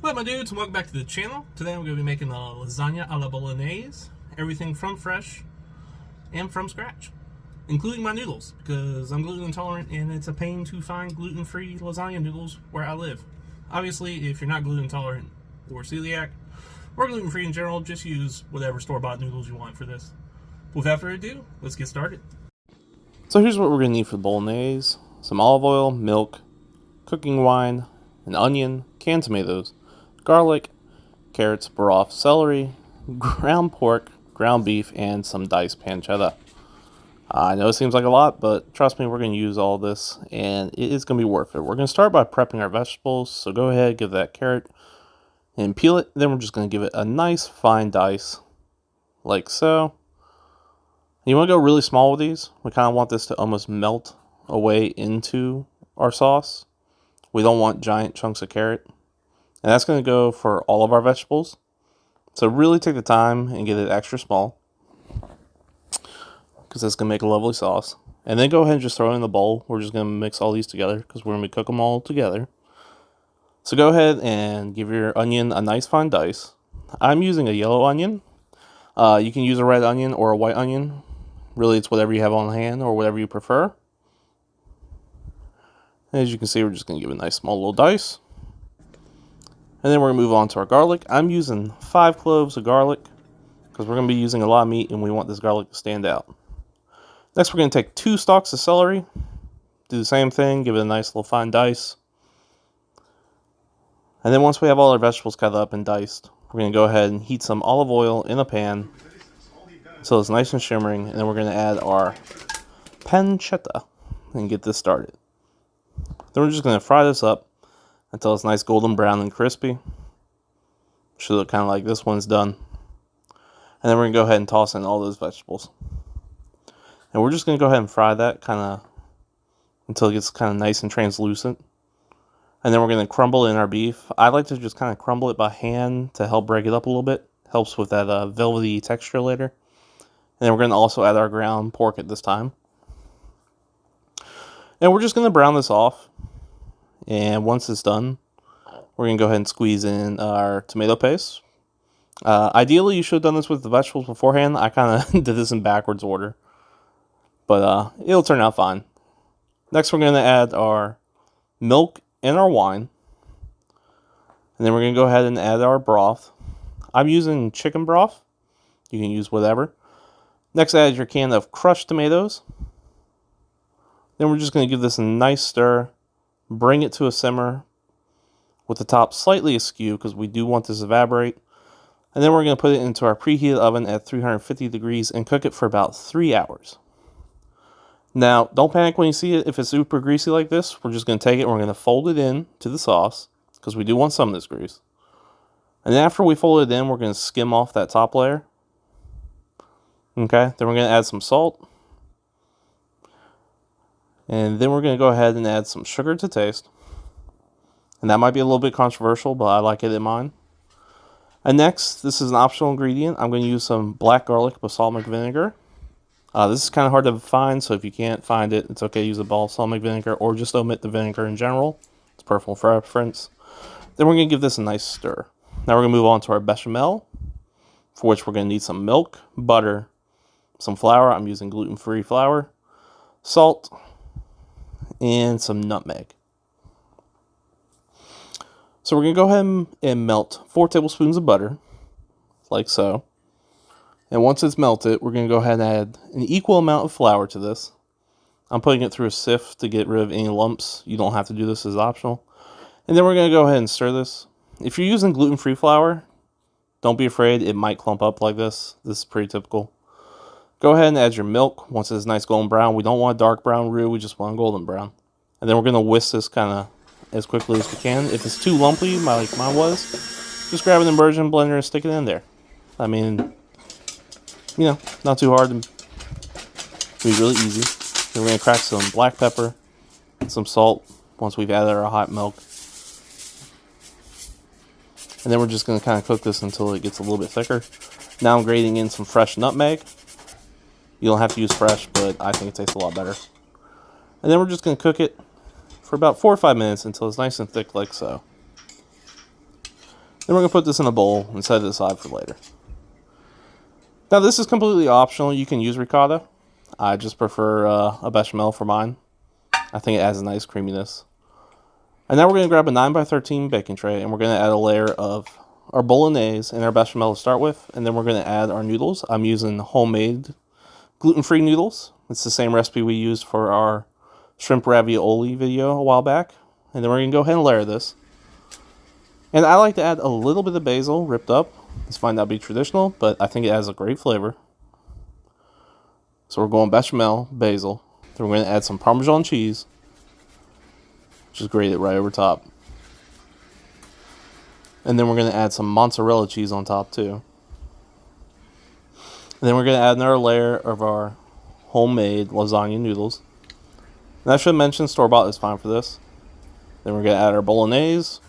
What up, my dudes, and welcome back to the channel. Today I'm going to be making a lasagna alla bolognese. Everything from fresh and from scratch, including my noodles, because I'm gluten intolerant and it's a pain to find gluten-free lasagna noodles where I live. Obviously, if you're not gluten intolerant or celiac or gluten-free in general, just use whatever store-bought noodles you want for this. Without further ado, let's get started. So here's what we're going to need for the bolognese: some olive oil, milk, cooking wine, an onion, canned tomatoes, garlic, carrots, broth, celery, ground pork, ground beef, and some diced pancetta. I know it seems like a lot, but trust me, we're going to use all this, and it is going to be worth it. We're going to start by prepping our vegetables, so go ahead, give that carrot, and peel it. Then we're just going to give it a nice fine dice, like so. You want to go really small with these. We kind of want this to almost melt away into our sauce. We don't want giant chunks of carrot. And that's going to go for all of our vegetables. So really take the time and get it extra small, because that's going to make a lovely sauce. And then go ahead and just throw it in the bowl. We're just going to mix all these together because we're going to cook them all together. So go ahead and give your onion a nice fine dice. I'm using a yellow onion. You can use a red onion or a white onion. Really, it's whatever you have on hand or whatever you prefer. As you can see, we're just going to give it a nice small little dice. And then we're going to move on to our garlic. I'm using 5 cloves of garlic because we're going to be using a lot of meat and we want this garlic to stand out. Next, we're going to take 2 stalks of celery. Do the same thing, give it a nice little fine dice. And then once we have all our vegetables cut up and diced, we're going to go ahead and heat some olive oil in a pan so it's nice and shimmering. And then we're going to add our pancetta and get this started. Then we're just going to fry this up until it's nice golden brown and crispy. Should look kind of like this one's done. And then we're going to go ahead and toss in all those vegetables. And we're just going to go ahead and fry that kind of until it gets kind of nice and translucent. And then we're going to crumble in our beef. I like to just kind of crumble it by hand to help break it up a little bit. Helps with that velvety texture later. And then we're going to also add our ground pork at this time. And we're just going to brown this off. And once it's done, we're going to go ahead and squeeze in our tomato paste. Ideally, you should have done this with the vegetables beforehand. I kind of did this in backwards order. But it'll turn out fine. Next, we're going to add our milk and our wine. And then we're going to go ahead and add our broth. I'm using chicken broth. You can use whatever. Next, add your can of crushed tomatoes. Then we're just going to give this a nice stir. Bring it to a simmer with the top slightly askew because we do want this to evaporate. And then we're going to put it into our preheated oven at 350 degrees and cook it for about 3 hours. Now, don't panic when you see it. If it's super greasy like this, we're just going to take it and we're going to fold it in to the sauce because we do want some of this grease. And then after we fold it in, we're going to skim off that top layer. Okay, then we're going to add some salt. And then we're going to go ahead and add some sugar to taste. And that might be a little bit controversial, but I like it in mine. And next, this is an optional ingredient. I'm going to use some black garlic balsamic vinegar. This is kind of hard to find, so if you can't find it, it's okay to use a balsamic vinegar or just omit the vinegar in general. It's personal preference. Then we're going to give this a nice stir. Now we're going to move on to our bechamel, for which we're going to need some milk, butter, some flour. I'm using gluten-free flour, salt, and some nutmeg. So we're going to go ahead and melt 4 tablespoons of butter, like so. And once it's melted, we're going to go ahead and add an equal amount of flour to this. I'm putting it through a sieve to get rid of any lumps. You don't have to do this, as optional. And then we're going to go ahead and stir this. If you're using gluten-free flour, don't be afraid. It might clump up like this. This is pretty typical. Go ahead and add your milk once it's nice golden brown. We don't want a dark brown roux. We just want golden brown. And then we're going to whisk this kind of as quickly as we can. If it's too lumpy, like mine was, just grab an immersion blender and stick it in there. I mean, you know, not too hard. It'll be really easy. Then we're going to crack some black pepper and some salt once we've added our hot milk. And then we're just going to kind of cook this until it gets a little bit thicker. Now I'm grating in some fresh nutmeg. You don't have to use fresh, but I think it tastes a lot better. And then we're just going to cook it for about 4 or 5 minutes until it's nice and thick like so. Then we're going to put this in a bowl and set it aside for later. Now this is completely optional. You can use ricotta. I just prefer a bechamel for mine. I think it adds a nice creaminess. And now we're going to grab a 9x13 baking tray and we're going to add a layer of our bolognese and our bechamel to start with. And then we're going to add our noodles. I'm using homemade gluten-free noodles. It's the same recipe we used for our shrimp ravioli video a while back. And then we're going to go ahead and layer this. And I like to add a little bit of basil ripped up. This might not be traditional, but I think it adds a great flavor. So we're going bechamel, basil. Then we're going to add some Parmesan cheese. Just grate it right over top. And then we're going to add some mozzarella cheese on top too. And then we're going to add another layer of our homemade lasagna noodles. And I should mention store-bought is fine for this. Then we're going to add our bolognese.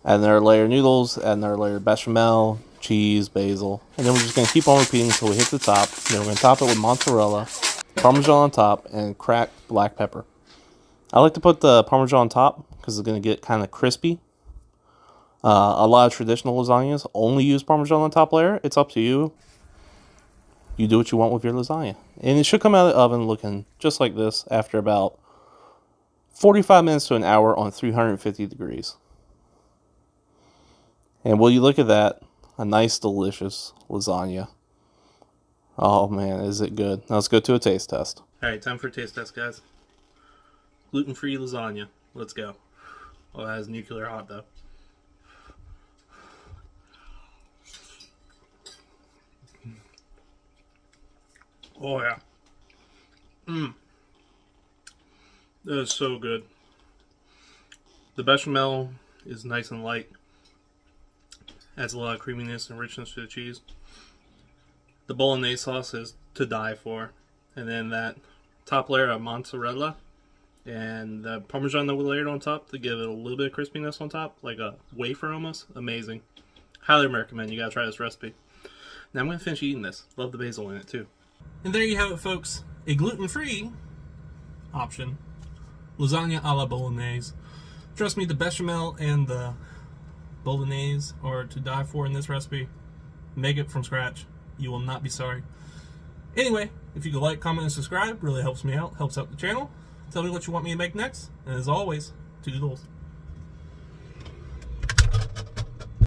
Add another layer of noodles, add another layer of bechamel, cheese, basil. And then we're just going to keep on repeating until we hit the top. Then we're going to top it with mozzarella, Parmesan on top, and cracked black pepper. I like to put the Parmesan on top because it's going to get kind of crispy. A lot of traditional lasagnas only use Parmesan on the top layer. It's up to you. You do what you want with your lasagna. And it should come out of the oven looking just like this after about 45 minutes to an hour on 350 degrees. And will you look at that? A nice, delicious lasagna. Oh man, is it good. Now let's go to a taste test. Alright, time for a taste test, guys. Gluten-free lasagna. Let's go. Oh, that is nuclear hot, though. Oh, yeah. That is so good. The bechamel is nice and light. Adds a lot of creaminess and richness to the cheese. The bolognese sauce is to die for. And then that top layer of mozzarella and the Parmesan that we layered on top to give it a little bit of crispiness on top, like a wafer almost. Amazing. Highly recommend. You gotta try this recipe. Now I'm gonna finish eating this. Love the basil in it too. And there you have it, folks. A gluten-free option. Lasagna alla bolognese. Trust me, the bechamel and the bolognese are to die for in this recipe. Make it from scratch. You will not be sorry. Anyway, if you could like, comment, and subscribe, really helps me out, helps out the channel. Tell me what you want me to make next. And as always, toodles.